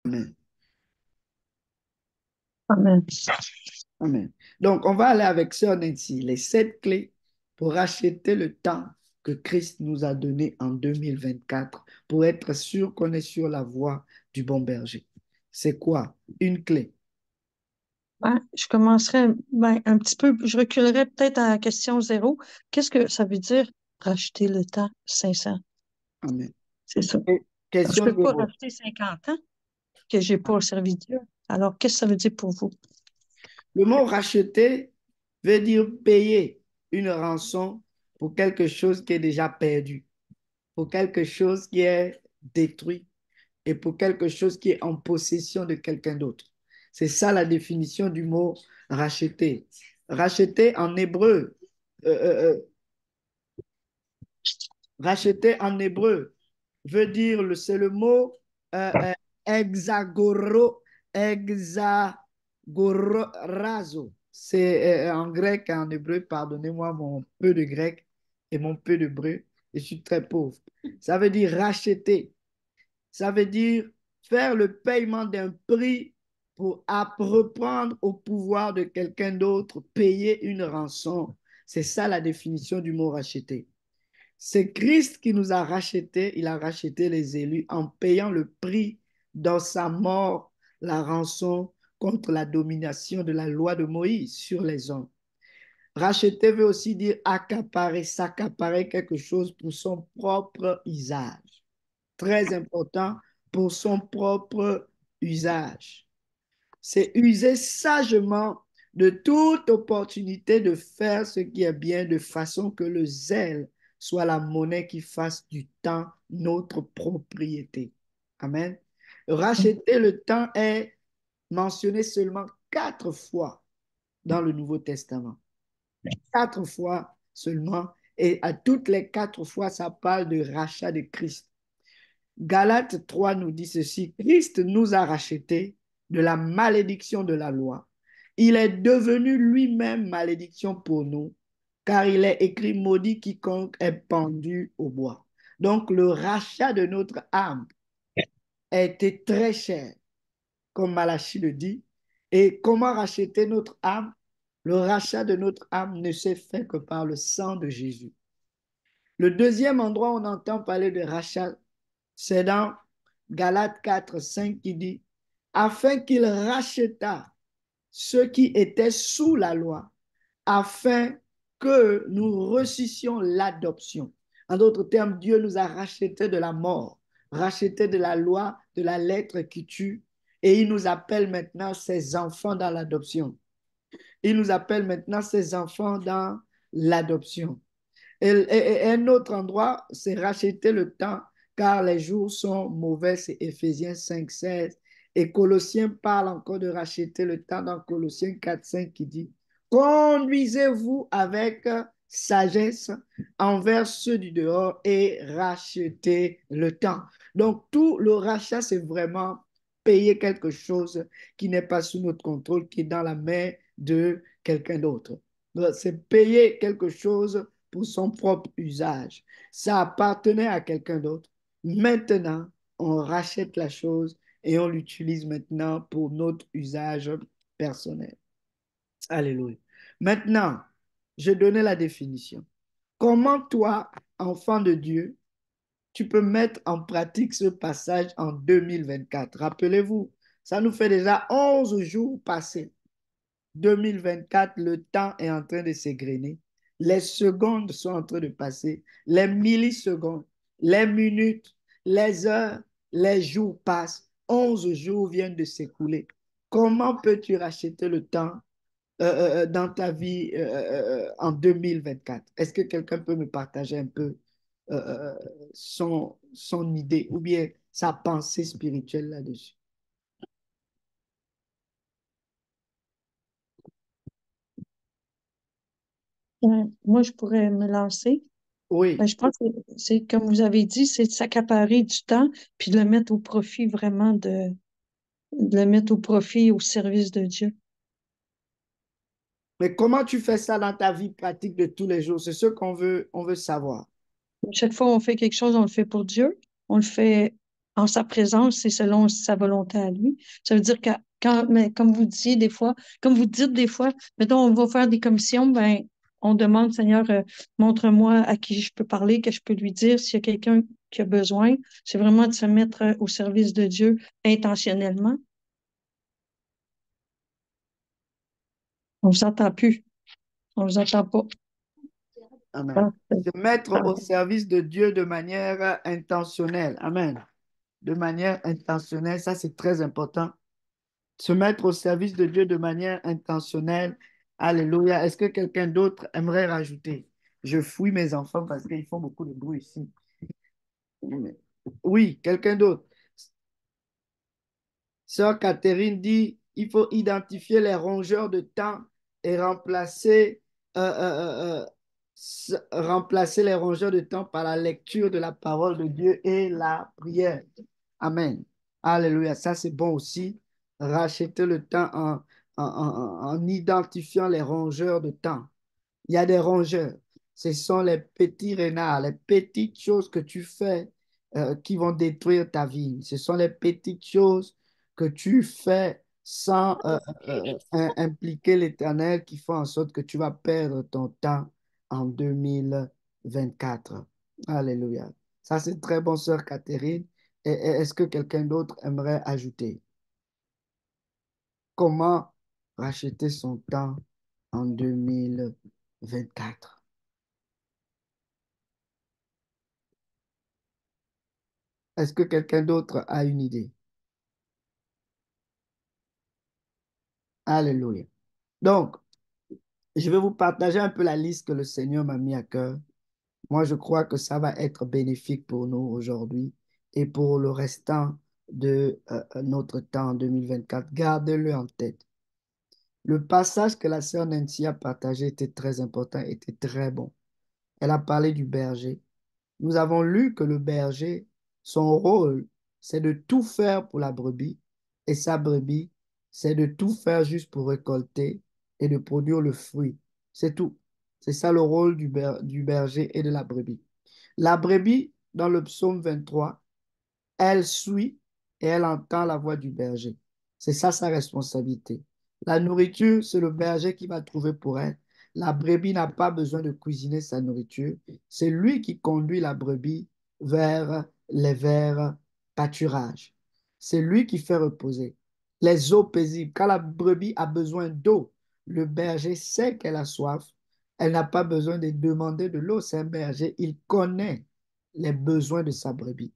Amen. Amen. Amen. Donc, on va aller avec Sœur Nancy, les 7 clés pour racheter le temps que Christ nous a donné en 2024 pour être sûr qu'on est sur la voie du bon berger. C'est quoi? Une clé. Je commencerai un petit peu, je reculerai peut-être à la question zéro. Qu'est-ce que ça veut dire racheter le temps 500? Amen. C'est ça. Je Question ne peux pas zéro. racheter 50 ans que j'ai pas servi Dieu. Alors, qu'est-ce que ça veut dire pour vous? Le mot racheter veut dire payer une rançon pour quelque chose qui est déjà perdu, pour quelque chose qui est détruit et pour quelque chose qui est en possession de quelqu'un d'autre. C'est ça la définition du mot racheter. Racheter en hébreu, euh, euh, euh, racheter en hébreu veut dire, c'est le mot hexagoro, hexagorazo. C'est en grec et en hébreu, pardonnez-moi mon peu de grec et mon peu d'hébreu, je suis très pauvre. Ça veut dire racheter. Ça veut dire faire le paiement d'un prix pour reprendre au pouvoir de quelqu'un d'autre, payer une rançon. C'est ça la définition du mot racheter. C'est Christ qui nous a rachetés, il a racheté les élus en payant le prix dans sa mort, la rançon contre la domination de la loi de Moïse sur les hommes. Racheter veut aussi dire accaparer, s'accaparer quelque chose pour son propre usage. Très important, pour son propre usage. C'est user sagement de toute opportunité de faire ce qui est bien de façon que le zèle soit la monnaie qui fasse du temps notre propriété. Amen. Racheter le temps est mentionné seulement 4 fois dans le Nouveau Testament. 4 fois seulement. Et à toutes les 4 fois, ça parle de rachat de Christ. Galates 3 nous dit ceci, Christ nous a rachetés de la malédiction de la loi. Il est devenu lui-même malédiction pour nous, car il est écrit maudit quiconque est pendu au bois. Donc le rachat de notre âme a été très cher, comme Malachie le dit. Et comment racheter notre âme? Le rachat de notre âme ne s'est fait que par le sang de Jésus. Le deuxième endroit où on entend parler de rachat, c'est dans Galates 4, 5 qui dit, afin qu'il racheta ceux qui étaient sous la loi, afin que nous reçussions l'adoption. En d'autres termes, Dieu nous a rachetés de la mort, rachetés de la loi, de la lettre qui tue, et il nous appelle maintenant ses enfants dans l'adoption. Il nous appelle maintenant ses enfants dans l'adoption. Et un autre endroit, c'est racheter le temps, car les jours sont mauvais, c'est Éphésiens 5, 16. Et Colossiens parle encore de racheter le temps dans Colossiens 4, 5 qui dit, conduisez-vous avec sagesse envers ceux du dehors et rachetez le temps. Donc, tout le rachat, c'est vraiment payer quelque chose qui n'est pas sous notre contrôle, qui est dans la main de quelqu'un d'autre. C'est payer quelque chose pour son propre usage. Ça appartenait à quelqu'un d'autre. Maintenant, on rachète la chose et on l'utilise maintenant pour notre usage personnel. Alléluia. Maintenant, je donnais la définition. Comment toi, enfant de Dieu, tu peux mettre en pratique ce passage en 2024? Rappelez-vous, ça nous fait déjà 11 jours passés. 2024, le temps est en train de s'égrener. Les secondes sont en train de passer. Les millisecondes, les minutes, les heures, les jours passent. 11 jours viennent de s'écouler. Comment peux-tu racheter le temps dans ta vie en 2024? Est-ce que quelqu'un peut me partager un peu son idée ou bien sa pensée spirituelle là-dessus? Moi, je pourrais me lancer. Oui. Je pense que c'est comme vous avez dit, c'est de s'accaparer du temps puis de le mettre au profit vraiment de le mettre au profit au service de Dieu. Mais comment tu fais ça dans ta vie pratique de tous les jours? C'est ce on veut savoir. Chaque fois qu'on fait quelque chose, on le fait pour Dieu. On le fait en sa présence et selon sa volonté à lui. Ça veut dire que quand, mais comme vous disiez des fois, comme vous dites des fois, mettons, on va faire des commissions, ben, on demande, Seigneur, montre-moi à qui je peux parler, que je peux lui dire s'il y a quelqu'un qui a besoin. C'est vraiment de se mettre au service de Dieu intentionnellement. On vous entend plus. On vous entend pas. Amen. Ah, Se mettre ah, au service de Dieu de manière intentionnelle. Amen. De manière intentionnelle, ça c'est très important. Se mettre au service de Dieu de manière intentionnelle. Alléluia. Est-ce que quelqu'un d'autre aimerait rajouter? Je fouille mes enfants parce qu'ils font beaucoup de bruit ici. Oui, quelqu'un d'autre. Sœur Catherine dit, il faut identifier les rongeurs de temps et remplacer les rongeurs de temps par la lecture de la parole de Dieu et la prière. Amen. Alléluia. Ça, c'est bon aussi. Racheter le temps en identifiant les rongeurs de temps. Il y a des rongeurs. Ce sont les petits renards, les petites choses que tu fais qui vont détruire ta vie. Ce sont les petites choses que tu fais sans impliquer l'Éternel qui font en sorte que tu vas perdre ton temps en 2024. Alléluia. Ça, c'est très bon, sœur Catherine. Est-ce que quelqu'un d'autre aimerait ajouter? Comment racheter son temps en 2024? Est-ce que quelqu'un d'autre a une idée? Alléluia. Donc, je vais vous partager un peu la liste que le Seigneur m'a mis à cœur. Moi, je crois que ça va être bénéfique pour nous aujourd'hui et pour le restant de notre temps en 2024. Gardez-le en tête. Le passage que la sœur Nancy a partagé était très important, était très bon. Elle a parlé du berger. Nous avons lu que le berger, son rôle, c'est de tout faire pour la brebis, et sa brebis, c'est de tout faire juste pour récolter et de produire le fruit. C'est tout. C'est ça le rôle du berger et de la brebis. La brebis, dans le psaume 23, elle suit et elle entend la voix du berger. C'est ça sa responsabilité. La nourriture, c'est le berger qui va trouver pour elle. La brebis n'a pas besoin de cuisiner sa nourriture. C'est lui qui conduit la brebis vers les verts pâturages. C'est lui qui fait reposer. Les eaux paisibles. Quand la brebis a besoin d'eau, le berger sait qu'elle a soif. Elle n'a pas besoin de demander de l'eau. C'est un berger. Il connaît les besoins de sa brebis.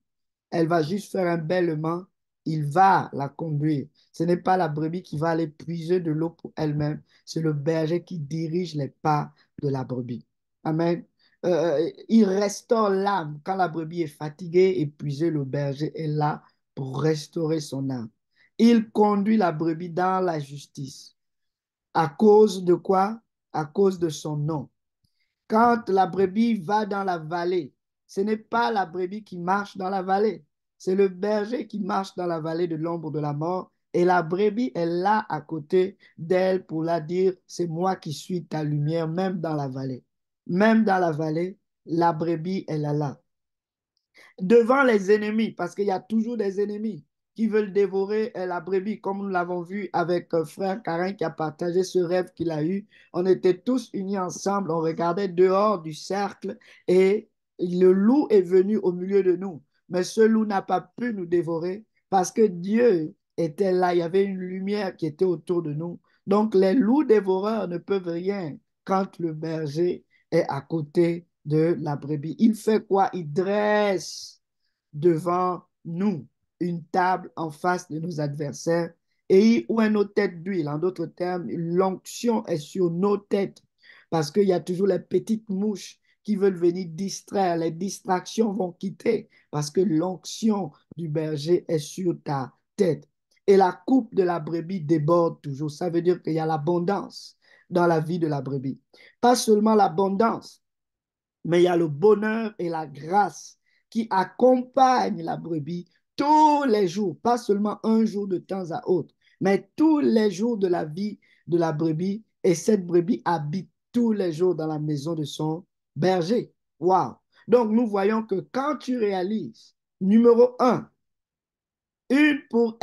Elle va juste faire un bêlement, il va la conduire. Ce n'est pas la brebis qui va aller puiser de l'eau pour elle-même, c'est le berger qui dirige les pas de la brebis. Amen. Il restaure l'âme. Quand la brebis est fatiguée, épuisée, le berger est là pour restaurer son âme. Il conduit la brebis dans la justice. À cause de quoi? À cause de son nom. Quand la brebis va dans la vallée, ce n'est pas la brebis qui marche dans la vallée, c'est le berger qui marche dans la vallée de l'ombre de la mort. Et la brebis est là à côté d'elle pour la dire, c'est moi qui suis ta lumière, même dans la vallée. Même dans la vallée, la brebis est là devant les ennemis, parce qu'il y a toujours des ennemis qui veulent dévorer la brebis, comme nous l'avons vu avec frère Karin qui a partagé ce rêve qu'il a eu. On était tous unis ensemble, on regardait dehors du cercle et le loup est venu au milieu de nous. Mais ce loup n'a pas pu nous dévorer parce que Dieu était là, il y avait une lumière qui était autour de nous. Donc les loups dévoreurs ne peuvent rien quand le berger est à côté de la brebis. Il fait quoi? Il dresse devant nous une table en face de nos adversaires et où est nos têtes d'huile. En d'autres termes, l'onction est sur nos têtes parce qu'il y a toujours les petites mouches qui veulent venir distraire. Les distractions vont quitter parce que l'onction du berger est sur ta tête. Et la coupe de la brebis déborde toujours. Ça veut dire qu'il y a l'abondance dans la vie de la brebis. Pas seulement l'abondance, mais il y a le bonheur et la grâce qui accompagnent la brebis tous les jours, pas seulement un jour de temps à autre, mais tous les jours de la vie de la brebis. Et cette brebis habite tous les jours dans la maison de son berger. Wow! Donc, nous voyons que quand tu réalises, numéro un, Une pour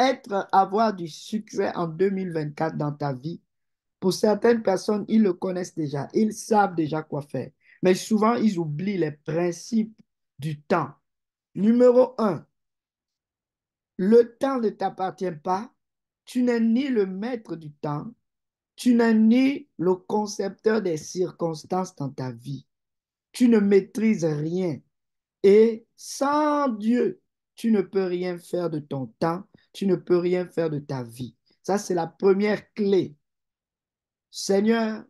avoir du succès en 2024 dans ta vie. Pour certaines personnes, ils le connaissent déjà, ils savent déjà quoi faire. Mais souvent, ils oublient les principes du temps. Numéro un, le temps ne t'appartient pas. Tu n'es ni le maître du temps, tu n'es ni le concepteur des circonstances dans ta vie. Tu ne maîtrises rien. Et sans Dieu, tu ne peux rien faire de ton temps, tu ne peux rien faire de ta vie. Ça, c'est la première clé. Seigneur,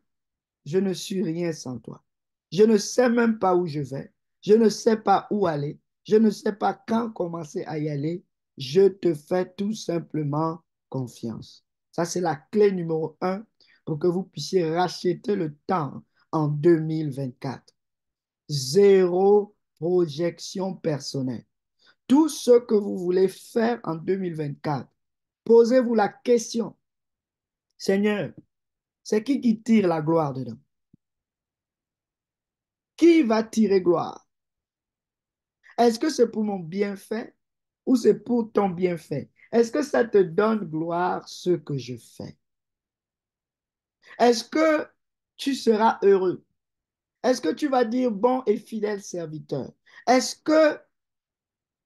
je ne suis rien sans toi. Je ne sais même pas où je vais. Je ne sais pas où aller. Je ne sais pas quand commencer à y aller. Je te fais tout simplement confiance. Ça, c'est la clé numéro un pour que vous puissiez racheter le temps en 2024. Zéro projection personnelle. Tout ce que vous voulez faire en 2024, posez-vous la question, Seigneur, c'est qui tire la gloire dedans? Qui va tirer gloire? Est-ce que c'est pour mon bienfait ou c'est pour ton bienfait? Est-ce que ça te donne gloire ce que je fais? Est-ce que tu seras heureux? Est-ce que tu vas dire bon et fidèle serviteur? Est-ce que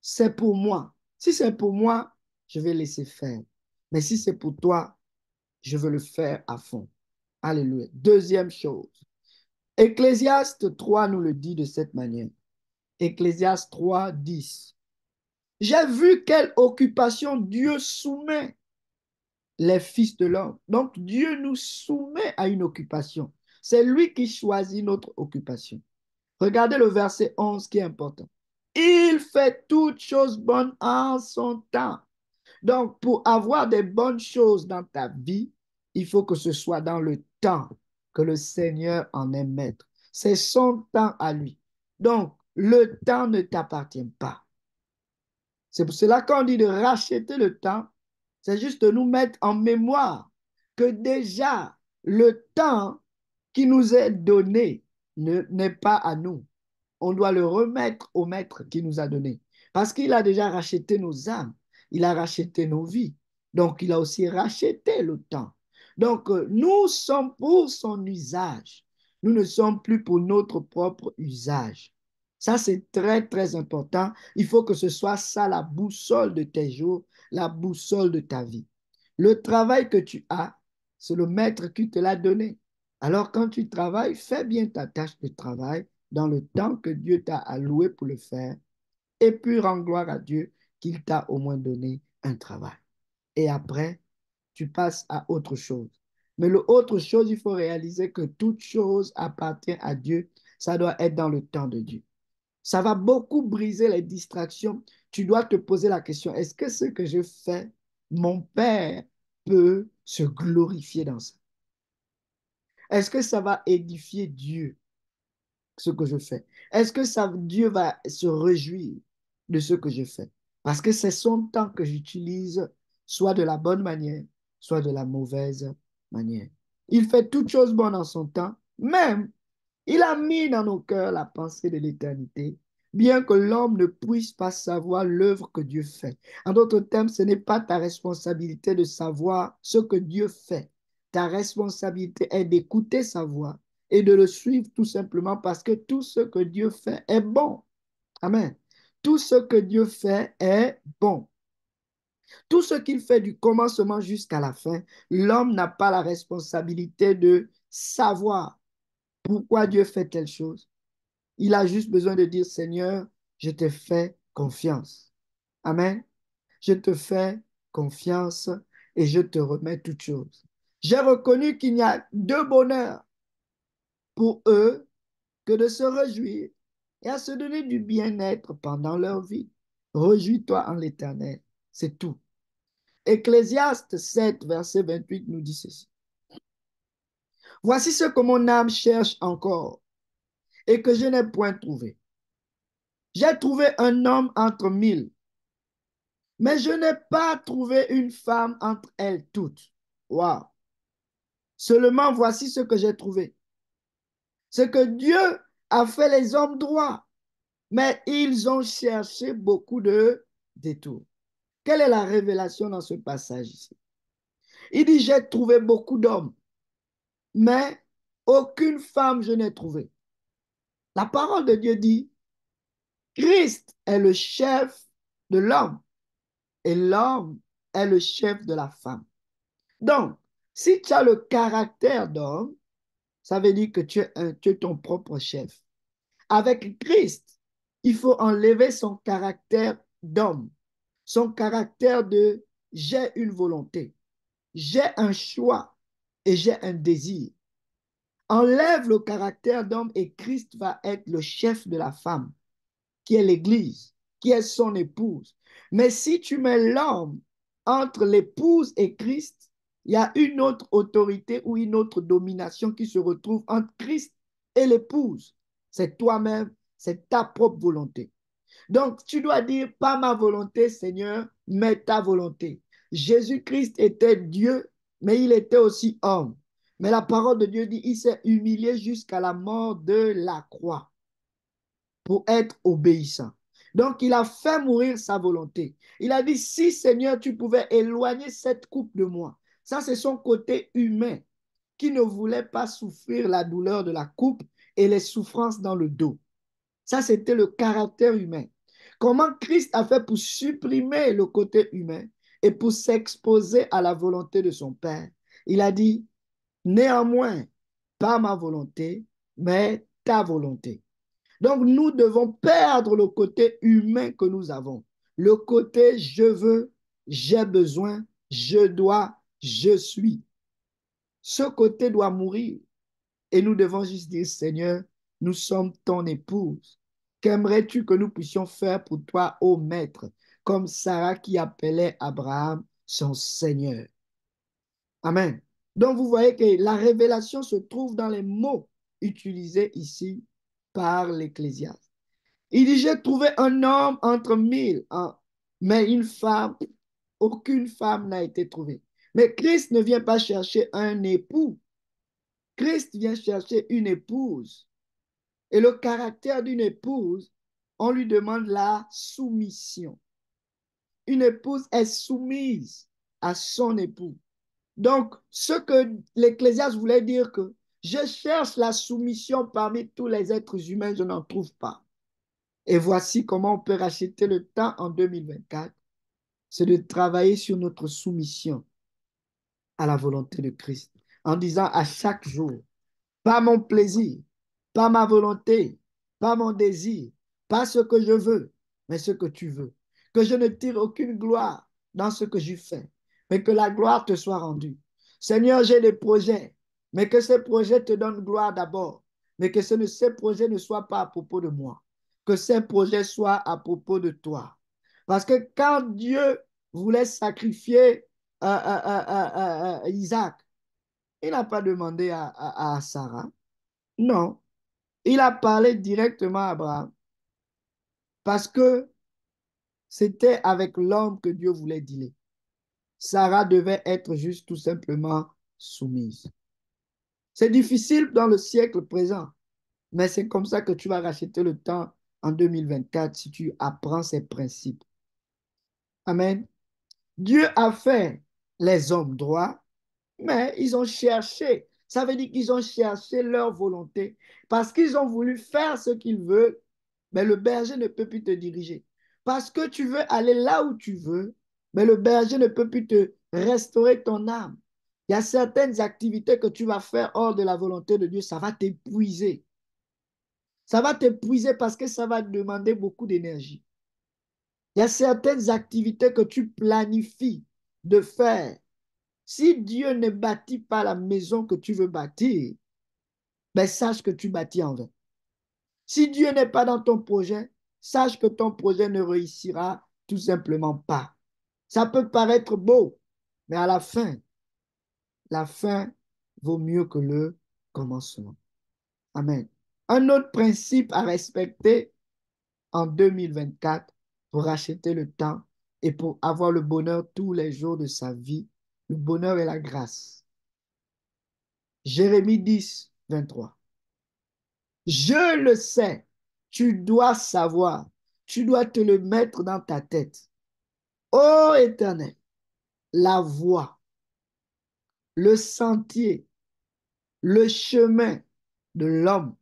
c'est pour moi? Si c'est pour moi, je vais laisser faire. Mais si c'est pour toi, je veux le faire à fond. Alléluia. Deuxième chose. Ecclésiaste 3 nous le dit de cette manière. Ecclésiaste 3, 10. J'ai vu quelle occupation Dieu soumet les fils de l'homme. Donc Dieu nous soumet à une occupation. C'est lui qui choisit notre occupation. Regardez le verset 11 qui est important. Il fait toutes choses bonnes en son temps. Donc, pour avoir des bonnes choses dans ta vie, il faut que ce soit dans le temps que le Seigneur en est maître. C'est son temps à lui. Donc, le temps ne t'appartient pas. C'est pour cela qu'on dit de racheter le temps, c'est juste de nous mettre en mémoire que déjà le temps qui nous est donné n'est pas à nous. On doit le remettre au maître qui nous a donné. Parce qu'il a déjà racheté nos âmes, il a racheté nos vies. Donc, il a aussi racheté le temps. Donc, nous sommes pour son usage. Nous ne sommes plus pour notre propre usage. Ça, c'est très, très important. Il faut que ce soit ça la boussole de tes jours, la boussole de ta vie. Le travail que tu as, c'est le maître qui te l'a donné. Alors, quand tu travailles, fais bien ta tâche de travail dans le temps que Dieu t'a alloué pour le faire, et puis rends gloire à Dieu qu'il t'a au moins donné un travail. Et après, tu passes à autre chose. Mais le autre chose, il faut réaliser que toute chose appartient à Dieu. Ça doit être dans le temps de Dieu. Ça va beaucoup briser les distractions. Tu dois te poser la question, est-ce que ce que je fais, mon Père peut se glorifier dans ça? Est-ce que ça va édifier Dieu, ce que je fais? Est-ce que Dieu va se réjouir de ce que je fais? Parce que c'est son temps que j'utilise, soit de la bonne manière, soit de la mauvaise manière. Il fait toutes choses bonnes en son temps, même il a mis dans nos cœurs la pensée de l'éternité, bien que l'homme ne puisse pas savoir l'œuvre que Dieu fait. En d'autres termes, ce n'est pas ta responsabilité de savoir ce que Dieu fait. Ta responsabilité est d'écouter sa voix et de le suivre tout simplement parce que tout ce que Dieu fait est bon. Amen. Tout ce que Dieu fait est bon. Tout ce qu'il fait du commencement jusqu'à la fin, l'homme n'a pas la responsabilité de savoir pourquoi Dieu fait telle chose. Il a juste besoin de dire, Seigneur, je te fais confiance. Amen. Je te fais confiance et je te remets toutes choses. J'ai reconnu qu'il n'y a de bonheur pour eux que de se réjouir et à se donner du bien-être pendant leur vie. Réjouis-toi en l'Éternel. C'est tout. Ecclésiaste 7, verset 28 nous dit ceci. Voici ce que mon âme cherche encore et que je n'ai point trouvé. J'ai trouvé un homme entre mille, mais je n'ai pas trouvé une femme entre elles toutes. Waouh! Seulement voici ce que j'ai trouvé. C'est que Dieu a fait les hommes droits, mais ils ont cherché beaucoup de détours. Quelle est la révélation dans ce passage ici? Il dit, j'ai trouvé beaucoup d'hommes, mais aucune femme je n'ai trouvé. La parole de Dieu dit, Christ est le chef de l'homme et l'homme est le chef de la femme. Donc, si tu as le caractère d'homme, ça veut dire que tu es ton propre chef. Avec Christ, il faut enlever son caractère d'homme, son caractère de j'ai une volonté, j'ai un choix et j'ai un désir. Enlève le caractère d'homme et Christ va être le chef de la femme, qui est l'Église, qui est son épouse. Mais si tu mets l'homme entre l'épouse et Christ, il y a une autre autorité ou une autre domination qui se retrouve entre Christ et l'épouse. C'est toi-même, c'est ta propre volonté. Donc, tu dois dire, pas ma volonté, Seigneur, mais ta volonté. Jésus-Christ était Dieu, mais il était aussi homme. Mais la parole de Dieu dit, il s'est humilié jusqu'à la mort de la croix pour être obéissant. Donc, il a fait mourir sa volonté. Il a dit, si Seigneur, tu pouvais éloigner cette coupe de moi. Ça, c'est son côté humain qui ne voulait pas souffrir la douleur de la coupe et les souffrances dans le dos. Ça, c'était le caractère humain. Comment Christ a fait pour supprimer le côté humain et pour s'exposer à la volonté de son Père? Il a dit, néanmoins, pas ma volonté, mais ta volonté. Donc, nous devons perdre le côté humain que nous avons. Le côté je veux, j'ai besoin, je dois, je suis. Ce côté doit mourir. Et nous devons juste dire, Seigneur, nous sommes ton épouse. Qu'aimerais-tu que nous puissions faire pour toi, ô Maître, comme Sarah qui appelait Abraham son Seigneur? Amen. Donc vous voyez que la révélation se trouve dans les mots utilisés ici par l'Ecclésiaste. Il dit, j'ai trouvé un homme entre mille, hein, mais une femme, aucune femme n'a été trouvée. Mais Christ ne vient pas chercher un époux. Christ vient chercher une épouse. Et le caractère d'une épouse, on lui demande la soumission. Une épouse est soumise à son époux. Donc, ce que l'Ecclésiaste voulait dire que je cherche la soumission parmi tous les êtres humains, je n'en trouve pas. Et voici comment on peut racheter le temps en 2024, c'est de travailler sur notre soumission à la volonté de Christ, en disant à chaque jour, pas mon plaisir, pas ma volonté, pas mon désir, pas ce que je veux, mais ce que tu veux. Que je ne tire aucune gloire dans ce que je fais, mais que la gloire te soit rendue. Seigneur, j'ai des projets, mais que ces projets te donnent gloire d'abord, mais que ces projets ne soient pas à propos de moi, que ces projets soient à propos de toi. Parce que quand Dieu voulait sacrifier Isaac, il n'a pas demandé à Sarah. Non, il a parlé directement à Abraham parce que c'était avec l'homme que Dieu voulait dealer. Sarah devait être juste tout simplement soumise. C'est difficile dans le siècle présent, mais c'est comme ça que tu vas racheter le temps en 2024 si tu apprends ces principes. Amen. Dieu a fait les hommes droits, mais ils ont cherché. Ça veut dire qu'ils ont cherché leur volonté parce qu'ils ont voulu faire ce qu'ils veulent, mais le berger ne peut plus te diriger. Parce que tu veux aller là où tu veux, mais le berger ne peut plus te restaurer ton âme. Il y a certaines activités que tu vas faire hors de la volonté de Dieu, ça va t'épuiser. Ça va t'épuiser parce que ça va te demander beaucoup d'énergie. Il y a certaines activités que tu planifies de faire. Si Dieu ne bâtit pas la maison que tu veux bâtir, ben sache que tu bâtis en vain. Si Dieu n'est pas dans ton projet, sache que ton projet ne réussira tout simplement pas. Ça peut paraître beau, mais à la fin vaut mieux que le commencement. Amen. Un autre principe à respecter en 2024 pour acheter le temps et pour avoir le bonheur tous les jours de sa vie, le bonheur et la grâce. Jérémie 10, 23. Je le sais, tu dois savoir, tu dois te le mettre dans ta tête. Ô Éternel, la voie, le sentier, le chemin de l'homme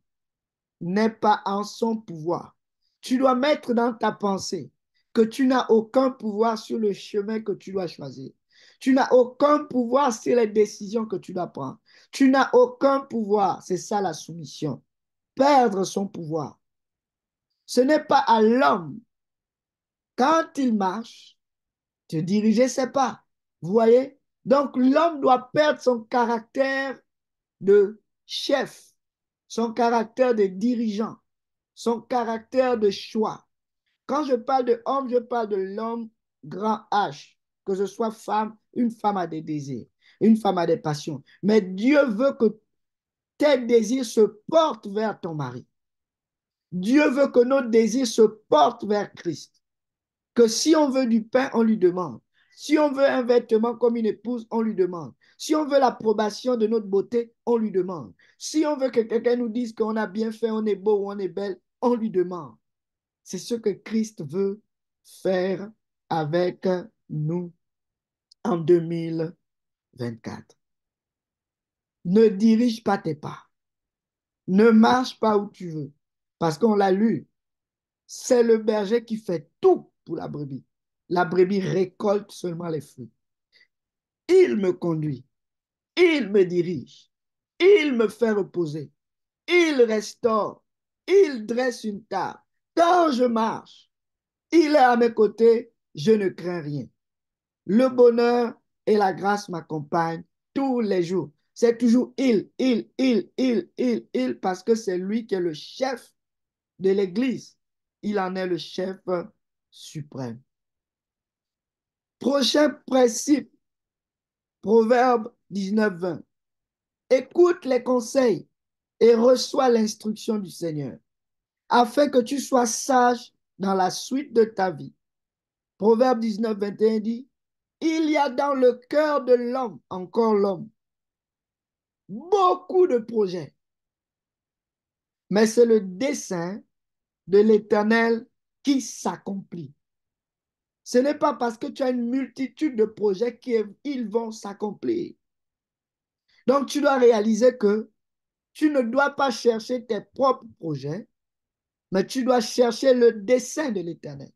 n'est pas en son pouvoir. Tu dois mettre dans ta pensée que tu n'as aucun pouvoir sur le chemin que tu dois choisir. Tu n'as aucun pouvoir sur les décisions que tu dois prendre. Tu n'as aucun pouvoir. C'est ça la soumission. Perdre son pouvoir. Ce n'est pas à l'homme, quand il marche, de diriger ses pas. Vous voyez? Donc l'homme doit perdre son caractère de chef, son caractère de dirigeant, son caractère de choix. Quand je parle de homme, je parle de l'homme grand H, que ce soit femme, une femme a des désirs, une femme a des passions. Mais Dieu veut que tes désirs se portent vers ton mari. Dieu veut que nos désirs se portent vers Christ. Que si on veut du pain, on lui demande. Si on veut un vêtement comme une épouse, on lui demande. Si on veut l'approbation de notre beauté, on lui demande. Si on veut que quelqu'un nous dise qu'on a bien fait, on est beau ou on est belle, on lui demande. C'est ce que Christ veut faire avec nous en 2024. Ne dirige pas tes pas. Ne marche pas où tu veux. Parce qu'on l'a lu. C'est le berger qui fait tout pour la brebis. La brebis récolte seulement les fruits. Il me conduit. Il me dirige. Il me fait reposer. Il restaure. Il dresse une table. Quand je marche, il est à mes côtés. Je ne crains rien. Le bonheur et la grâce m'accompagnent tous les jours. C'est toujours il, parce que c'est lui qui est le chef de l'Église. Il en est le chef suprême. Prochain principe, Proverbe 19-20. Écoute les conseils et reçois l'instruction du Seigneur, afin que tu sois sage dans la suite de ta vie. Proverbe 19-21 dit, il y a dans le cœur de l'homme, encore l'homme, beaucoup de projets, mais c'est le dessein de l'Éternel qui s'accomplit. Ce n'est pas parce que tu as une multitude de projets qu'ils vont s'accomplir. Donc, tu dois réaliser que tu ne dois pas chercher tes propres projets, mais tu dois chercher le dessein de l'Éternel.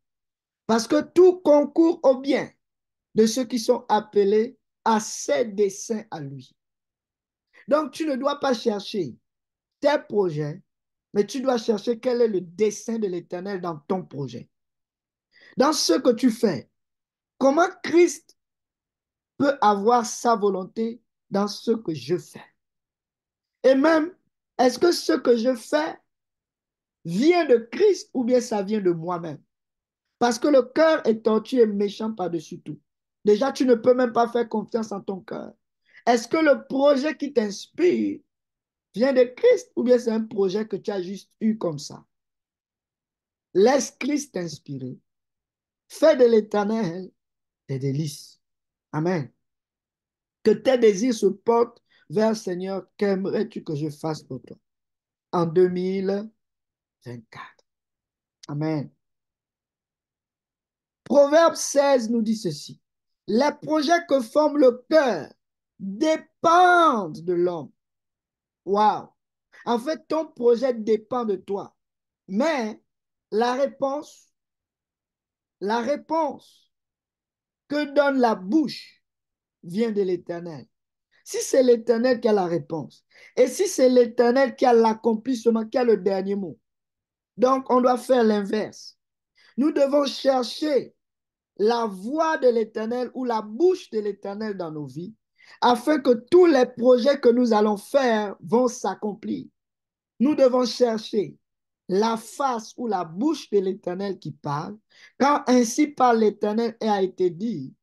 Parce que tout concourt au bien de ceux qui sont appelés à ses desseins à lui. Donc, tu ne dois pas chercher tes projets, mais tu dois chercher quel est le dessein de l'Éternel dans ton projet. Dans ce que tu fais, comment Christ peut avoir sa volonté dans ce que je fais? Et même, est-ce que ce que je fais vient de Christ ou bien ça vient de moi-même? Parce que le cœur est tortu et méchant par-dessus tout. Déjà, tu ne peux même pas faire confiance en ton cœur. Est-ce que le projet qui t'inspire vient de Christ ou bien c'est un projet que tu as juste eu comme ça? Laisse Christ t'inspirer. Fais de l'Éternel tes délices. Amen. Que tes désirs se portent vers Seigneur. Qu'aimerais-tu que je fasse pour toi en 2024? Amen. Proverbe 16 nous dit ceci. Les projets que forme le cœur dépendent de l'homme. Waouh! En fait, ton projet dépend de toi. Mais la réponse que donne la bouche vient de l'Éternel. Si c'est l'Éternel qui a la réponse, et si c'est l'Éternel qui a l'accomplissement, qui a le dernier mot, donc on doit faire l'inverse. Nous devons chercher la voix de l'Éternel ou la bouche de l'Éternel dans nos vies, afin que tous les projets que nous allons faire vont s'accomplir. Nous devons chercher la face ou la bouche de l'Éternel qui parle, quand ainsi par l'Éternel a été dit,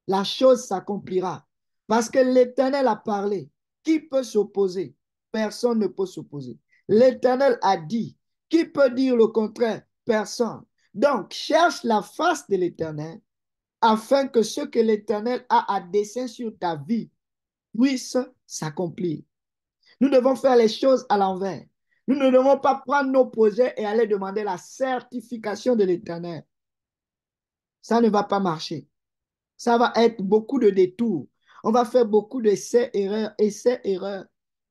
la chose s'accomplira. Parce que l'Éternel a parlé. Qui peut s'opposer? Personne ne peut s'opposer. L'Éternel a dit. Qui peut dire le contraire? Personne. Donc, cherche la face de l'Éternel afin que ce que l'Éternel a à dessein sur ta vie puisse s'accomplir. Nous devons faire les choses à l'envers. Nous ne devons pas prendre nos projets et aller demander la certification de l'Éternel. Ça ne va pas marcher. Ça va être beaucoup de détours. On va faire beaucoup d'essais, erreurs, essais, erreurs.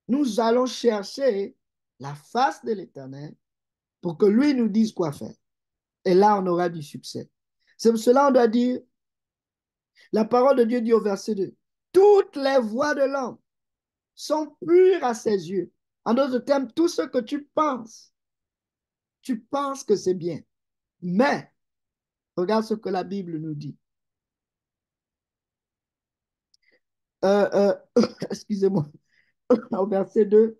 Nous allons chercher la face de l'Éternel pour que lui nous dise quoi faire. Et là, on aura du succès. C'est pour cela qu'on doit dire, la parole de Dieu dit au verset 2, toutes les voies de l'homme sont pures à ses yeux. En d'autres termes, tout ce que tu penses que c'est bien. Mais, regarde ce que la Bible nous dit. Excusez-moi, au verset 2.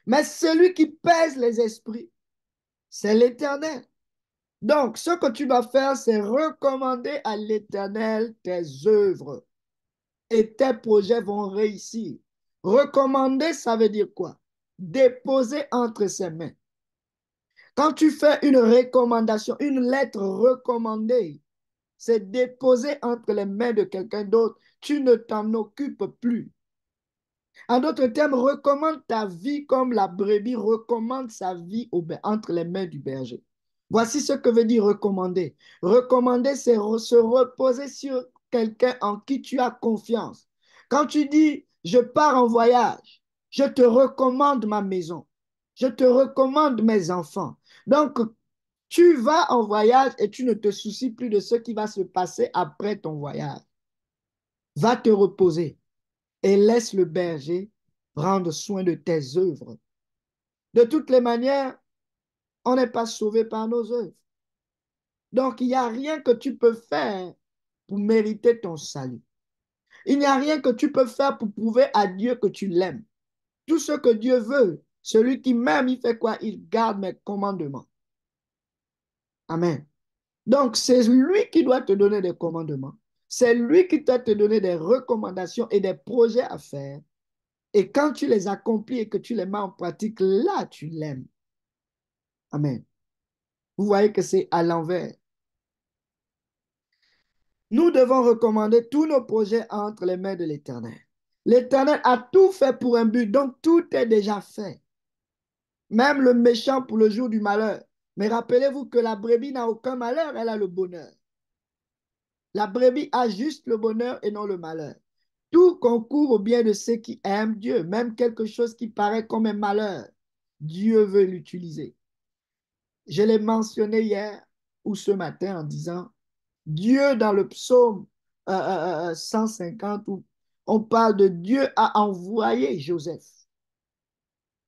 Mais celui qui pèse les esprits, c'est l'Éternel. Donc, ce que tu dois faire, c'est recommander à l'Éternel tes œuvres et tes projets vont réussir. Recommander, ça veut dire quoi? Déposer entre ses mains. Quand tu fais une recommandation, une lettre recommandée, c'est déposer entre les mains de quelqu'un d'autre. Tu ne t'en occupes plus. En d'autres termes, recommande ta vie comme la brebis recommande sa vie entre les mains du berger. Voici ce que veut dire recommander. Recommander, c'est se reposer sur quelqu'un en qui tu as confiance. Quand tu dis, je pars en voyage, je te recommande ma maison, je te recommande mes enfants. Donc, tu vas en voyage et tu ne te soucies plus de ce qui va se passer après ton voyage. Va te reposer et laisse le berger prendre soin de tes œuvres. De toutes les manières, on n'est pas sauvé par nos œuvres. Donc, il n'y a rien que tu peux faire pour mériter ton salut. Il n'y a rien que tu peux faire pour prouver à Dieu que tu l'aimes. Tout ce que Dieu veut, celui qui m'aime, il fait quoi? Il garde mes commandements. Amen. Donc, c'est lui qui doit te donner des commandements. C'est lui qui doit te donner des recommandations et des projets à faire. Et quand tu les accomplis et que tu les mets en pratique, là, tu l'aimes. Amen. Vous voyez que c'est à l'envers. Nous devons recommander tous nos projets entre les mains de l'Éternel. L'Éternel a tout fait pour un but, donc tout est déjà fait. Même le méchant pour le jour du malheur. Mais rappelez-vous que la brebis n'a aucun malheur, elle a le bonheur. La brebis a juste le bonheur et non le malheur. Tout concourt au bien de ceux qui aiment Dieu, même quelque chose qui paraît comme un malheur. Dieu veut l'utiliser. Je l'ai mentionné hier ou ce matin en disant, Dieu dans le psaume 150, où on parle de Dieu a envoyé Joseph.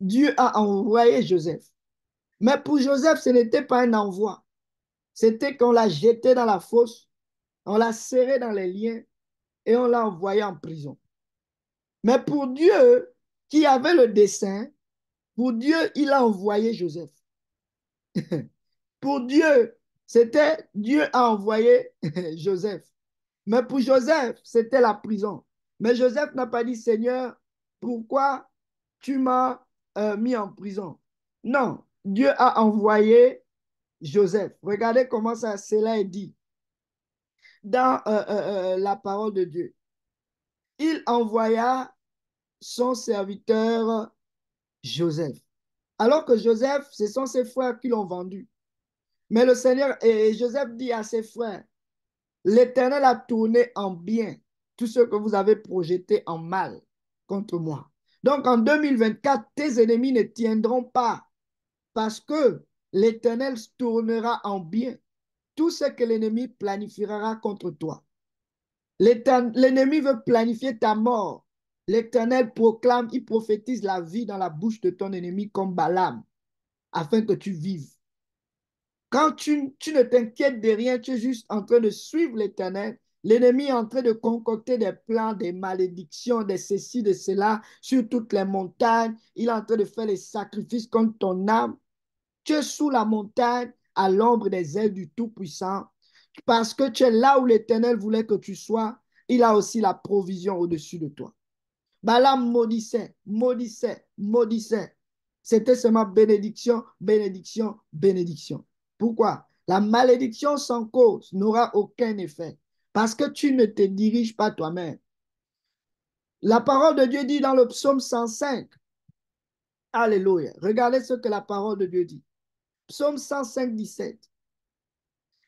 Dieu a envoyé Joseph. Mais pour Joseph, ce n'était pas un envoi. C'était qu'on l'a jeté dans la fosse, on l'a serré dans les liens et on l'a envoyé en prison. Mais pour Dieu, qui avait le dessein, pour Dieu, il a envoyé Joseph. Pour Dieu, c'était Dieu a envoyé Joseph. Mais pour Joseph, c'était la prison. Mais Joseph n'a pas dit, Seigneur, pourquoi tu m'as mis en prison? Non, Dieu a envoyé Joseph. Regardez comment cela est dit dans la parole de Dieu. Il envoya son serviteur Joseph. Alors que Joseph, ce sont ses frères qui l'ont vendu. Mais le Seigneur, et Joseph dit à ses frères, l'Éternel a tourné en bien tout ce que vous avez projeté en mal contre moi. Donc en 2024, tes ennemis ne tiendront pas parce que l'Éternel tournera en bien tout ce que l'ennemi planifiera contre toi. L'ennemi veut planifier ta mort. L'Éternel proclame, il prophétise la vie dans la bouche de ton ennemi comme Balaam, afin que tu vives. Quand tu ne t'inquiètes de rien, tu es juste en train de suivre l'Éternel. L'ennemi est en train de concocter des plans, des malédictions, des ceci, de cela, sur toutes les montagnes. Il est en train de faire les sacrifices contre ton âme. Tu es sous la montagne, à l'ombre des ailes du Tout-Puissant. Parce que tu es là où l'Éternel voulait que tu sois, il a aussi la provision au-dessus de toi. Balaam maudissait, maudissait, maudissait. C'était seulement bénédiction, bénédiction, bénédiction. Pourquoi? La malédiction sans cause n'aura aucun effet parce que tu ne te diriges pas toi-même. La parole de Dieu dit dans le psaume 105. Alléluia. Regardez ce que la parole de Dieu dit. Psaume 105, 17.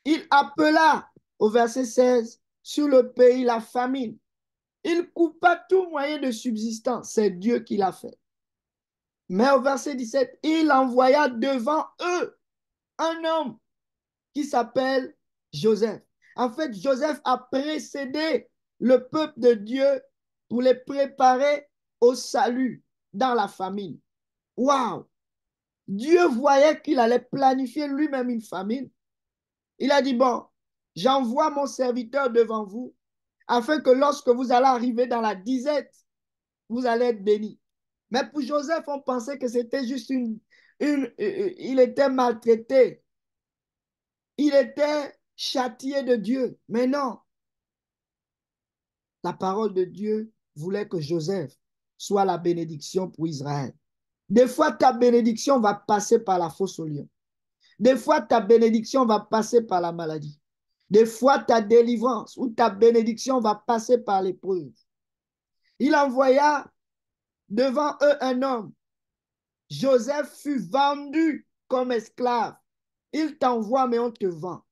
Il appela au verset 16. sur le pays la famine. Il coupa tout moyen de subsistance. C'est Dieu qui l'a fait. Mais au verset 17, il envoya devant eux un homme qui s'appelle Joseph. En fait, Joseph a précédé le peuple de Dieu pour les préparer au salut dans la famine. Waouh! Dieu voyait qu'il allait planifier lui-même une famine. Il a dit, bon, j'envoie mon serviteur devant vous afin que lorsque vous allez arriver dans la disette, vous allez être bénis. Mais pour Joseph, on pensait que c'était juste il était maltraité. Il était châtié de Dieu. Mais non, la parole de Dieu voulait que Joseph soit la bénédiction pour Israël. Des fois, ta bénédiction va passer par la fosse au lion. Des fois, ta bénédiction va passer par la maladie. Des fois, ta délivrance ou ta bénédiction va passer par l'épreuve. Il envoya devant eux un homme. Joseph fut vendu comme esclave. Il t'envoie, mais on te vend.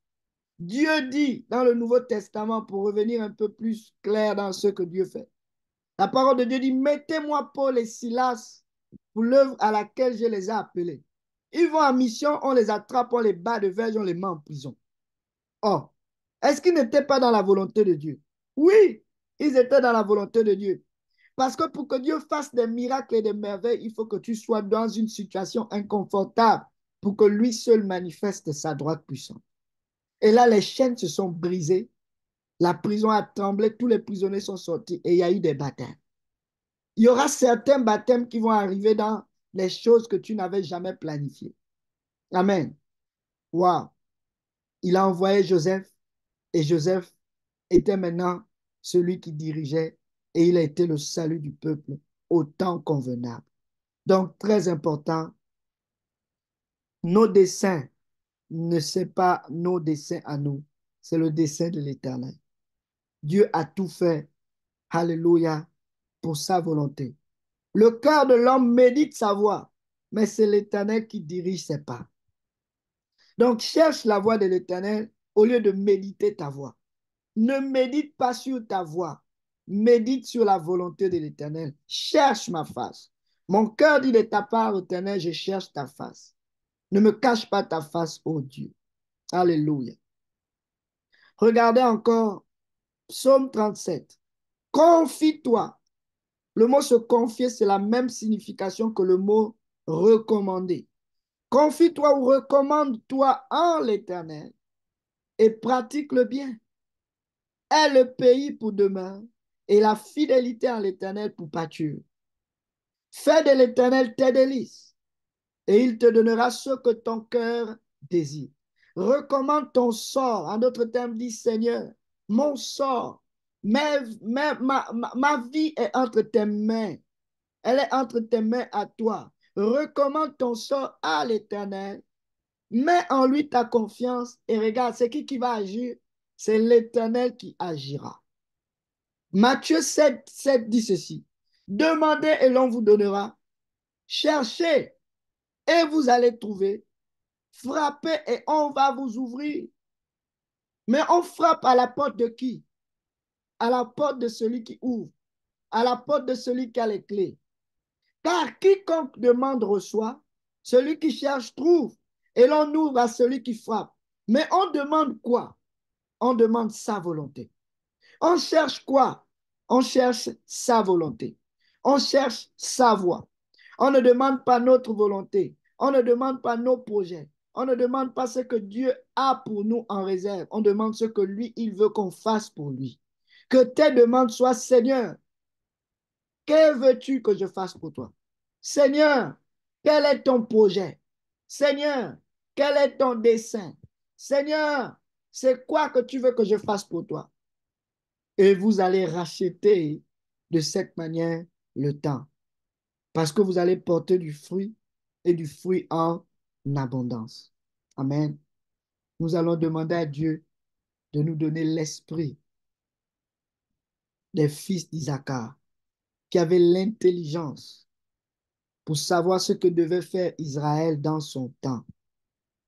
Dieu dit dans le Nouveau Testament, pour revenir un peu plus clair dans ce que Dieu fait, la parole de Dieu dit, mettez-moi Paul et Silas pour l'œuvre à laquelle je les ai appelés. Ils vont en mission, on les attrape, on les bat de verge, on les met en prison. Oh, est-ce qu'ils n'étaient pas dans la volonté de Dieu? Oui, ils étaient dans la volonté de Dieu. Parce que pour que Dieu fasse des miracles et des merveilles, il faut que tu sois dans une situation inconfortable pour que lui seul manifeste sa droite puissante. Et là, les chaînes se sont brisées, la prison a tremblé, tous les prisonniers sont sortis et il y a eu des baptêmes. Il y aura certains baptêmes qui vont arriver dans les choses que tu n'avais jamais planifiées. Amen. Wow. Il a envoyé Joseph et Joseph était maintenant celui qui dirigeait et il a été le salut du peuple au temps convenable. Donc, très important, nos desseins ne sont pas nos desseins à nous, c'est le dessein de l'Éternel. Dieu a tout fait, alléluia, pour sa volonté. Le cœur de l'homme médite sa voie, mais c'est l'Éternel qui dirige ses pas. Donc, cherche la voie de l'Éternel au lieu de méditer ta voie. Ne médite pas sur ta voie, médite sur la volonté de l'Éternel. Cherche ma face. Mon cœur dit de ta part, Éternel, je cherche ta face. Ne me cache pas ta face, ô Dieu. Alléluia. Regardez encore Psaume 37. Confie-toi. Le mot se confier, c'est la même signification que le mot recommander. Confie-toi ou recommande-toi en l'Éternel et pratique le bien. Aie le pays pour demain et la fidélité en l'Éternel pour pâture. Fais de l'Éternel tes délices et il te donnera ce que ton cœur désire. Recommande ton sort. En d'autres termes, dis Seigneur, mon sort, ma vie est entre tes mains. Elle est entre tes mains à toi. Recommande ton sort à l'Éternel. Mets en lui ta confiance et regarde, c'est qui va agir? C'est l'Éternel qui agira. Matthieu 7 dit ceci. Demandez et l'on vous donnera. Cherchez et vous allez trouver. Frappez et on va vous ouvrir. Mais on frappe à la porte de qui? À la porte de celui qui ouvre. À la porte de celui qui a les clés. Car quiconque demande reçoit, celui qui cherche trouve, et l'on ouvre à celui qui frappe. Mais on demande quoi? On demande sa volonté. On cherche quoi? On cherche sa volonté. On cherche sa voie. On ne demande pas notre volonté. On ne demande pas nos projets. On ne demande pas ce que Dieu a pour nous en réserve. On demande ce que lui, il veut qu'on fasse pour lui. Que tes demandes soient, Seigneur, que veux-tu que je fasse pour toi? Seigneur, quel est ton projet? Seigneur, quel est ton dessein? Seigneur, c'est quoi que tu veux que je fasse pour toi? Et vous allez racheter de cette manière le temps. Parce que vous allez porter du fruit et du fruit en abondance. Amen. Nous allons demander à Dieu de nous donner l'esprit des fils d'Isaac qui avaient l'intelligence pour savoir ce que devait faire Israël dans son temps.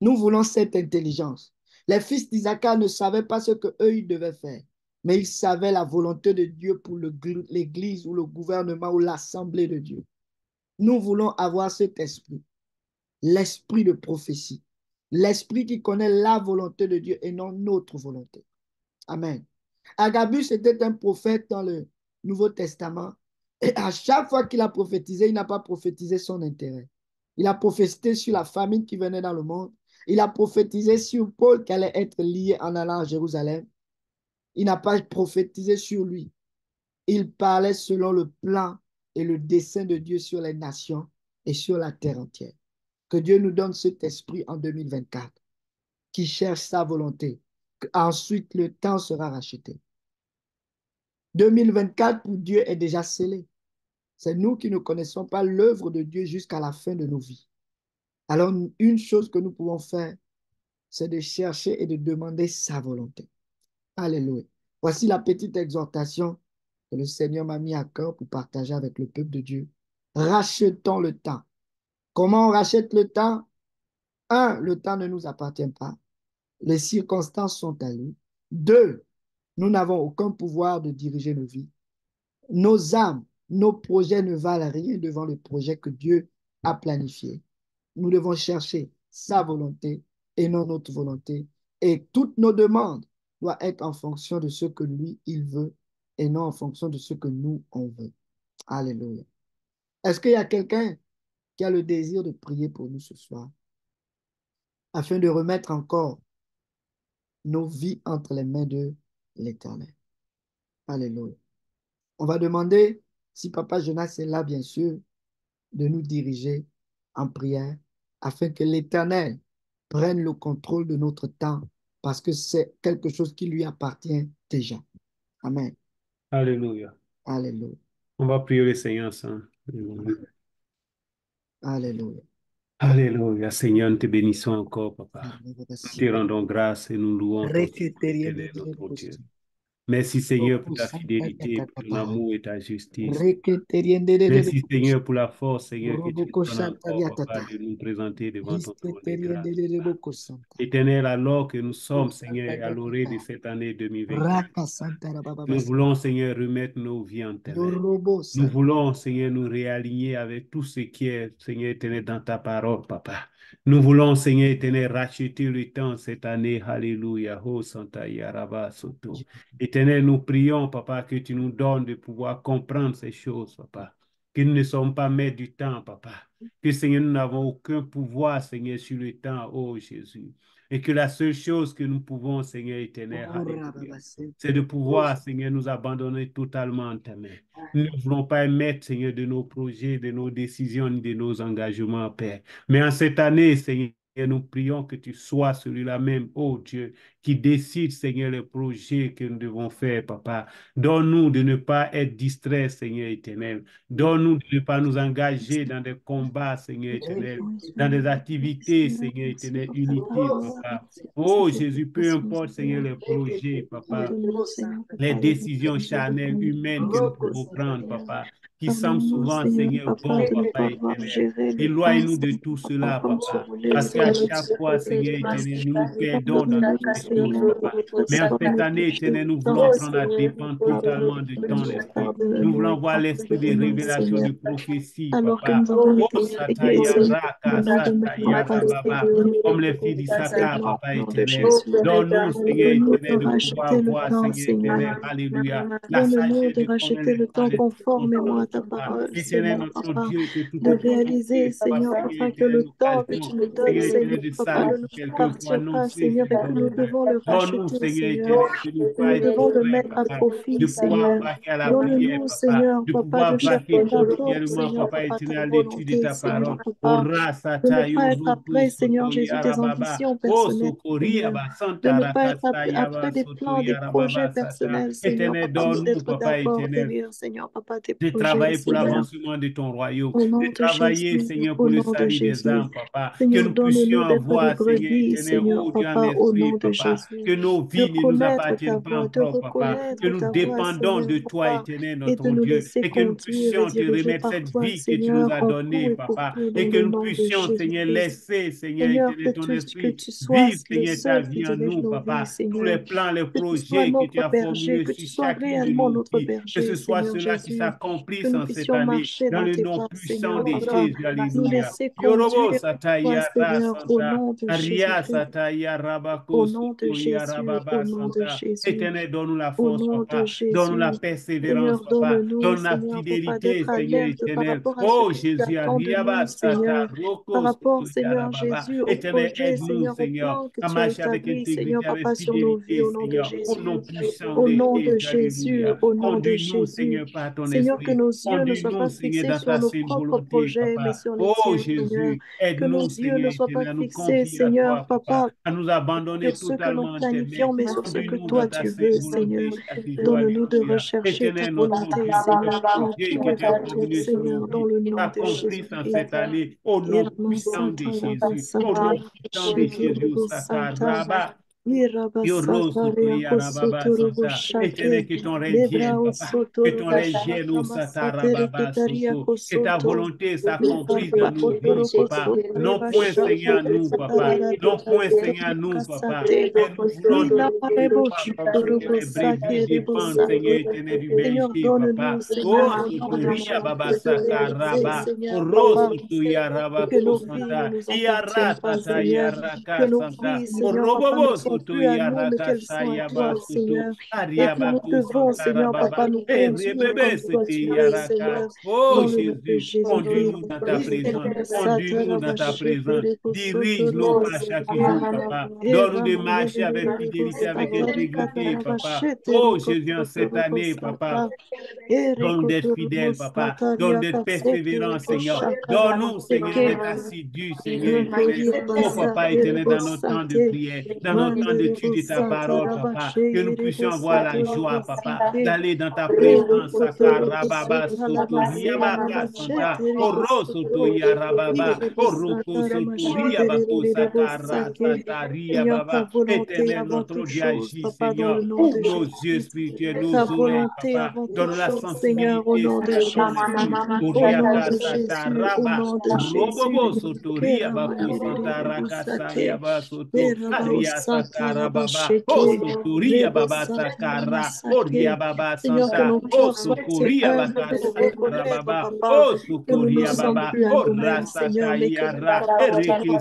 Nous voulons cette intelligence. Les fils d'Isaac ne savaient pas ce qu'eux, ils devaient faire. mais il savait la volonté de Dieu pour l'Église ou le gouvernement ou l'Assemblée de Dieu. Nous voulons avoir cet esprit, l'esprit de prophétie, l'esprit qui connaît la volonté de Dieu et non notre volonté. Amen. Agabus était un prophète dans le Nouveau Testament et à chaque fois qu'il a prophétisé, il n'a pas prophétisé son intérêt. Il a prophétisé sur la famine qui venait dans le monde. Il a prophétisé sur Paul qui allait être lié en allant à Jérusalem. Il n'a pas prophétisé sur lui. Il parlait selon le plan et le dessein de Dieu sur les nations et sur la terre entière. Que Dieu nous donne cet esprit en 2024 qui cherche sa volonté. Ensuite, le temps sera racheté. 2024 pour Dieu est déjà scellé. C'est nous qui ne connaissons pas l'œuvre de Dieu jusqu'à la fin de nos vies. Alors, une chose que nous pouvons faire, c'est de chercher et de demander sa volonté. Alléluia. Voici la petite exhortation que le Seigneur m'a mis à cœur pour partager avec le peuple de Dieu. Rachetons le temps. Comment on rachète le temps? Un, le temps ne nous appartient pas. Les circonstances sont à lui. Deux, nous n'avons aucun pouvoir de diriger nos vies. Nos âmes, nos projets ne valent rien devant le projet que Dieu a planifié. Nous devons chercher sa volonté et non notre volonté. Et toutes nos demandes doivent être en fonction de ce que lui, il veut et non en fonction de ce que nous, on veut. Alléluia. Est-ce qu'il y a quelqu'un qui a le désir de prier pour nous ce soir afin de remettre encore nos vies entre les mains de l'Éternel? Alléluia. On va demander, si Papa Jonas est là, bien sûr, de nous diriger en prière afin que l'Éternel prenne le contrôle de notre temps parce que c'est quelque chose qui lui appartient déjà. Amen. Alléluia. Alléluia. On va prier le Seigneur ensemble. Alléluia. Alléluia. Alléluia. Seigneur, nous te bénissons encore, Papa. Nous te rendons grâce et nous louons ton Éternel, notre Dieu. Merci Seigneur pour ta fidélité, pour ton amour et ta justice. Merci Seigneur pour la force, Seigneur, que tu nous donnes encore, Papa, de nous présenter devant ton trône de grâce. Éternel, alors que nous sommes, Seigneur, à l'orée de cette année 2024, nous voulons, Seigneur, remettre nos vies en tes mains. Nous voulons, Seigneur, nous réaligner avec tout ce qui est, Seigneur, éternel, dans ta parole, Papa. Nous voulons, Seigneur éternel, racheter le temps cette année. Alléluia. Oh, Santa Yaraba Soto. Éternel, nous prions, Papa, que tu nous donnes de pouvoir comprendre ces choses, Papa. Que nous ne sommes pas maîtres du temps, Papa. Que, Seigneur, nous n'avons aucun pouvoir, Seigneur, sur le temps, oh Jésus. Et que la seule chose que nous pouvons, Seigneur éternel, c'est de pouvoir, Seigneur, nous abandonner totalement en ta main. Nous ne voulons pas être, Seigneur, de nos projets, de nos décisions, ni de nos engagements, Père. Mais en cette année, Seigneur, nous prions que tu sois celui-là même, oh Dieu, qui décide, Seigneur, les projets que nous devons faire, Papa. Donne-nous de ne pas être distraits, Seigneur éternel. Donne-nous de ne pas nous engager dans des combats, Seigneur éternel, dans des activités, Seigneur éternel, inutiles, Papa. Oh Jésus, peu importe, Seigneur, les projets, Papa, les décisions charnelles, humaines que nous pouvons prendre, Papa, qui semblent souvent, Seigneur, bon, Papa éternel. Éloigne-nous de tout cela, Papa, parce qu'à chaque fois, Seigneur éternel, nous nous perdons dans toutes ces choses, Papa. Mais en cette année, éternel, nous voulons apprendre à dépendre totalement de ton esprit. Nous voulons voir l'esprit de révélation, de prophétie, Papa. Oh, Sataya Raka, Sataya Rababa, comme les filles d'Issachar, Papa éternel. Donne-nous, Seigneur éternel, de pouvoir voir, Seigneur éternel, alléluia, la sagesse de connaître le temps, conformément à ta parole, éternel, notre Dieu, que tout de opportunité réaliser, soit, Seigneur, Seigneur Papa, que éternel, le temps que l'occasion, tu nous donnes, Seigneur Seigneur, éternel, de Papa, salut ne pour nous quelqu'un, pour appartient pas, annoncer, Seigneur, et Seigneur, que ton nous message. devons le Donne-nous, racheter, Seigneur Seigneur, éternel, de ne que pas nous être devons le distrait, mettre à Papa, profit, de pouvoir Seigneur. braquer à la prière, Donne-nous, Papa, Seigneur, de Papa, de pouvoir chercher braquer d'abord, continuellement, Seigneur, Papa Papa, ta éternel, l'étude de volonté, ta Seigneur, parole. Au Papa, de ne rasata pas être yozutu après, Seigneur soto Jésus, des yarababa. ambitions O personnelles, sokori Seigneur. yaba De santa ne pas être rakata après yaba des soto plans, des projets yarababa sata. personnels, Seigneur, Éternel, Papa, mais donne-nous, d'être Papa d'abord éternel, derrière, Seigneur, Papa, tes de projets, travailler pour Seigneur. l'avancement de ton royaume, Au de nom de travailler, Jésus, Seigneur, pour au le nom de salut des Jésus. âmes, Papa, que Seigneur, nous puissions donne-nous d'être des avoir, Seigneur brebis, éternel, Seigneur, oh Dieu en Papa, au esprit, nom de Papa, Papa, Jésus, que nos de vies ne nous connaître ta appartiennent pas voix, de encore, Papa, que reconnaître nous ta voix, dépendons Seigneur, de toi, Papa, éternel, et notre de nous Dieu, laisser et que nous conduire et puissions te diriger remettre par cette toi, vie que tu nous Seigneur, as en tout donnée, et pour Papa, tout, et dans que le nous nom de puissions, Seigneur, Jésus-Christ. laisser, Seigneur, Seigneur, éternel, ton que esprit tu sois vivre, le Seigneur, ta seul qui vie en dirige nous, nos vies, Papa, tous les Seigneur. plans, les Que tu sois projets que tu notre as berger, formulés que tu sur sois chacune de réellement nos notre vies, que berger, ce soit Seigneur cela qui Jésus. Que s'accomplisse nous en cette puissions année, marcher dans dans le tes nom pas, puissant Seigneur, de Papa. Jésus, Nous alléluia. laisser Yorobo conduire par toi, sataya Seigneur, au rasanta, nom de aria Jésus-Christ. sataya Au rabako nom de sotoria Jésus, au rababa nom de santa. Jésus, Éternel, donne-nous la au force, nom de Papa. Donne-nous la Jésus. persévérance, Seigneur, Papa. donne-nous, Donne la Seigneur, Papa, fidélité, d'être Seigneur alerte par éternel. rapport à ce Oh que tu Jésus, attends de ariaba nous, sata, Seigneur, par roko rapport, sotoria Seigneur rababa. Jésus, au Éternel, projet, aide-nous, Seigneur, au Seigneur, plan que à tu as marcher avec établi, Seigneur, intégrité, avec Papa, sur nos vies, fidélité, au nom de Seigneur, au nom Jésus. puissant Au de nom de Jésus, Jésus, alléluia. au nom de Conduis-nous, Jésus. Seigneur, par ton Seigneur, que esprit. nos yeux ne soient Conduis-nous, pas Seigneur, fixés dans sur ta nos sainte propres volonté, projets, mais Papa. sur les Oh tiens, Seigneur. Jésus, Que nos aide-nous, yeux ne Seigneur soient pas éternel, à nous fixés, confier à Seigneur, toi, Papa, Papa, à nous sur abandonner ce que nous totalement en tes mains. planifions, mais sur ce que Conduis-nous toi dans ta tu sainte veux, Seigneur. volonté chaque jour, Donne-nous de alléluia. rechercher ta Éternel, notre volonté, Dieu, que tes Seigneur, en projets tout que et tu as pour tout, formulés sur nos Seigneur, dans vies le nom de s'accomplissent en Jésus-Christ. cette année au nom puissant de Jésus, au nom puissant de Jésus, Sakaraba. Yoro soto yarababa santa. Éternel, que ton règne vienne, papa. Que ton règne vienne au satarababa soto. Que ta volonté s'accomplisse dans nos vies, papa. Non point Seigneur nous, papa. Non point Seigneur nous, papa. Mais nous voulons te suivre, papa, comme les brebis dépendent, Seigneur éternel du Seigneur, berger, donne-nous, papa. Seigneur, Oh, soto la riababa force de réaliser, sakaraba. Seigneur, Oro Papa, soto que yarabako nos vies ne santa. nous appartiennent Iara pas, tata Seigneur, que yaraka nos santa. vies, Seigneur, Papa, ne Orobobo sont soto plus à nous, mais yaraka qu'elles sont à toi, sayaba soto. Seigneur, et que nous Ariabako devons, santara Seigneur, Papa, baba. nous Eh, conduire rebebe comme toi c'était tu veux, yaraka. Seigneur, Oh dans le nom de Jésus, Jésus-Christ. conduis-nous dans ta présence. Conduis-nous dans ta présence. Dirige nos pas chaque jour, papa. Donne-nous de marcher avec fidélité, avec intégrité, papa. Oh Jésus, en cette année, papa. Donne d'être fidèle, papa. Donne d'être persévérant, Seigneur. Donne-nous, Seigneur, d'être assidus, Seigneur éternel. Oh, papa éternel, dans nos temps de prière, dans nos temps d'étude de ta parole, papa, que nous puissions avoir la joie, papa, d'aller dans ta présence, Sakarababa, Soto, Riabaka, Santa, Oro, Soto, Yarababa, Oroko, Soto, Riabako, Sakara, Sata, Seigneur, ta Riababa, volonté éternel, avant notre toute Dieu chose, agit, Papa, dans le Seigneur. nom de Ouvre nos yeux Jésus. spirituels, nos Ta oreilles, volonté papa. avant toute Donne la chose, Seigneur, au sensibilité nom de spirituelle à ton Jésus. esprit. Au nom Oriaka de Sata, Jésus, au Raba, nom de Jésus. Robobo, Soto, Riabako, Santa, Raka, Keramayererererabusake. Sayaba, Soto, Aria, Sakara, Baba, O Kerabaosatarabashake. Sotoria, Baba, Sakara, Oria, Rebosataramasake. Baba, Seigneur, que Santa, nos O cœurs soient assez Sokoria, humbles Baka, pour Sakara, reconnaître, Baba, Papa, O que nous ne Sokoria, sommes Baba, plus à O nous-mêmes, Seigneur, Rasata, mais que nous Yara, t'appartenons, Ereke, Seigneur,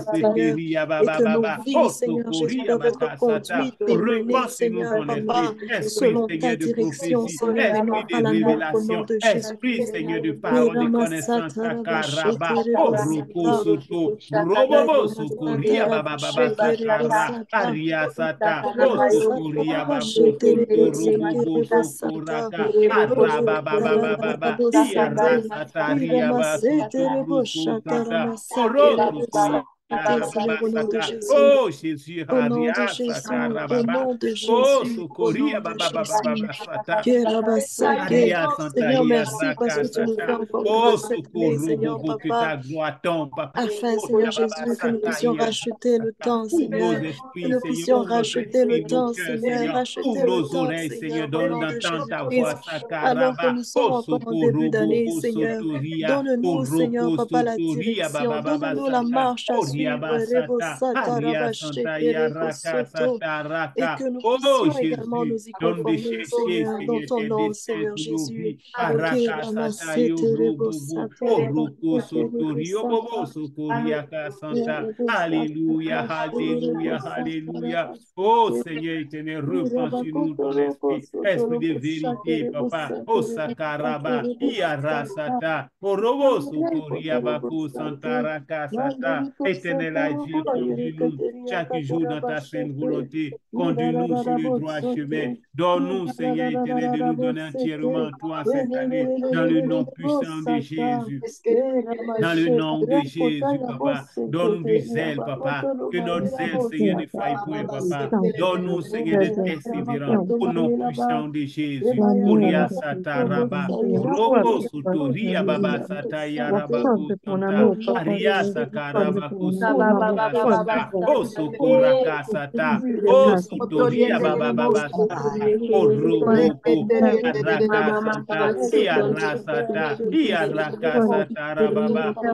Seteria, et Baba, que nos Baba, vies, O Seigneur Jésus, Sokoria, doivent être Baka, Sata, conduites et menées, repense-nous Seigneur, ton Papa, esprit, Esprit, selon ta Seigneur, de direction, prophétie, Seigneur, et non Esprit pas de la nôtre, au nom révélation, de Esprit, Jésus-Christ. Seigneur, de parole, de connaissance, Sakaraba, O Roko, Iramasataramashekerebosata. Soto, Robobo, Sokoria, Baba, Baba, Sakara, Iramasataramashekerebosata. Aria, Sata, O Sokoria, Bako, Soto, Robobo, Iramasataramashekerebosata. Sokoraka, Araba, Baba, Baba, Baba, Iara, Orikatarararabosate. Sata, Riaba, Soto, Roko, Santa, Oro, Sokoria. Seigneur, au nom de Jésus. Oh Jésus, Au nom de Haria, Jésus, au Sakarababa. nom de Oh, Jésus, au nom Sokoria, de Baba, Baba, Jésus. Baba, Sata. Kerabasake. Aria Santa Seigneur, merci parce Yaraka que tu nous fais Sata. encore Oh, grâce cette année, socorro, Seigneur bobo, que Papa. ta gloire tombe, papa. Afin, Oh, Seigneur Yababa Jésus, que nous Sata puissions Yaraka racheter le Sata. temps, Ouvre nos Seigneur. Que esprits, nous Seigneur. puissions Ouvre nos racheter le esprits, nos temps, cœurs, Seigneur. Seigneur. Racheter Ouvre le nos temps, oreilles, Seigneur. Seigneur, au Donne-nous nom de d'entendre ta Jésus-Christ. voix, Alors que Sakaraba. nous sommes Oh, encore en socorro, début d'année, bobo, Seigneur. sotoria. Oh, Donne-nous, Seigneur, roko, Papa, la sotoria, direction. Baba, Baba, Donne-nous la Sata. marche à Oh, suivre. Riaba Rebo Sata. sata Aria raba Santa sheke rebo Yaraka soto. Sata Et Raka. que nous Oh, puissions également Jésus. nous y Donne de conformer, chercher, Seigneur, dans Seigneur, ton tes nom, desseins Seigneur pour nos Jésus. vies. Araka sata yo robobo. Oh, roko sotorio bobo sokoriaka santa. Alléluia, alléluia, alléluia. Oh, Seigneur éternel, repens sur nous ton esprit, esprit de vérité, papa. Oh, sakaraba, iara sata. Oh, robo sokoriabako santaraka sata. Éternel à Dieu, conduis-nous chaque jour dans ta sainte volonté. Conduis-nous sur le droit chemin. Donne-nous, Seigneur éternel, de nous donner entièrement toi cette année, dans le nom puissant de Jésus. Dans le nom de Jésus, papa, donne-nous du zèle, papa. Que notre zèle, Seigneur, ne faille point, papa. Donne-nous, Seigneur, d'être persévérant. Au nom puissant de Jésus. Oria sata raba. Roko soto ria baba sata ya raba ko santa. Aria sakaraba ko rakasata, o sokorakasata, o sotoria baba baba sata, o robobo, rakasata, ia rasata, ia rakasata rababa.